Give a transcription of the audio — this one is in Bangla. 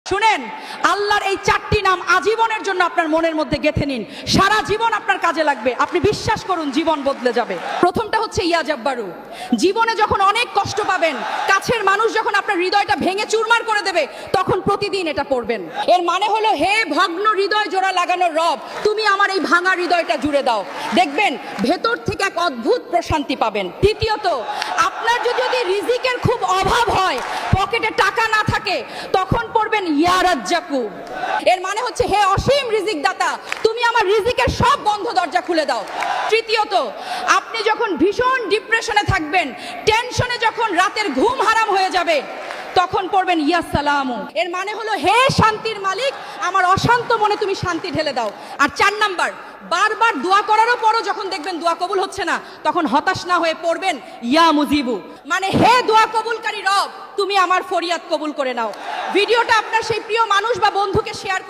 শুনেন, আল্লাহর এই চারটি নাম আজীবনের জন্য আপনার মনের মধ্যে গেঁথে নিন। সারা জীবন আপনার কাজে লাগবে। আপনি বিশ্বাস করুন, জীবন বদলে যাবে। প্রথমটা হচ্ছে ইয়া জাব্বারু। জীবনে যখন অনেক কষ্ট পাবেন, কাছের মানুষ যখন আপনার হৃদয়টা ভেঙে চুরমার করে দেবে, তখন প্রতিদিন এটা পড়বেন। এর মানে হলো, হে ভগ্ন হৃদয় জোড়া লাগানোর রব, তুমি আমার এই ভাঙা হৃদয়টা জুড়ে দাও। দেখবেন ভেতর থেকে এক অদ্ভুত প্রশান্তি পাবেন। দ্বিতীয়ত, আপনার যদি রিজিকের খুব অভাব হয়, পকেটে টাকা না থাকে, তখন পড়বেন ইয়া রাজ্জাকু। এর মানে হচ্ছে, হে অসীম রিজিক দাতা, তুমি আমার রিজিকের সব বন্ধ দরজা খুলে দাও। তৃতীয়ত, আপনি যখন ভীষণ ডিপ্রেশনে থাকবেন, টেনশনে যখন রাতের ঘুম হারাম হয়ে যাবে, তখন পড়বেন ইয়া সালামু। এর মানে হলো, হে শান্তির মালিক, আমার অশান্ত মনে তুমি শান্তি ঢেলে দাও। আর 4 নাম্বার, বারবার দোয়া করারও পরও যখন দেখবেন দোয়া কবুল হচ্ছে না, তখন হতাশ না হয়ে পড়বেন ইয়া মুজিবু। মানে, হে দোয়া কবুলকারী রব, তুমি আমার ফরিয়াদ কবুল করে নাও। ভিডিওটা আপনার সেই প্রিয় মানুষ বা বন্ধুকে শেয়ার করুন।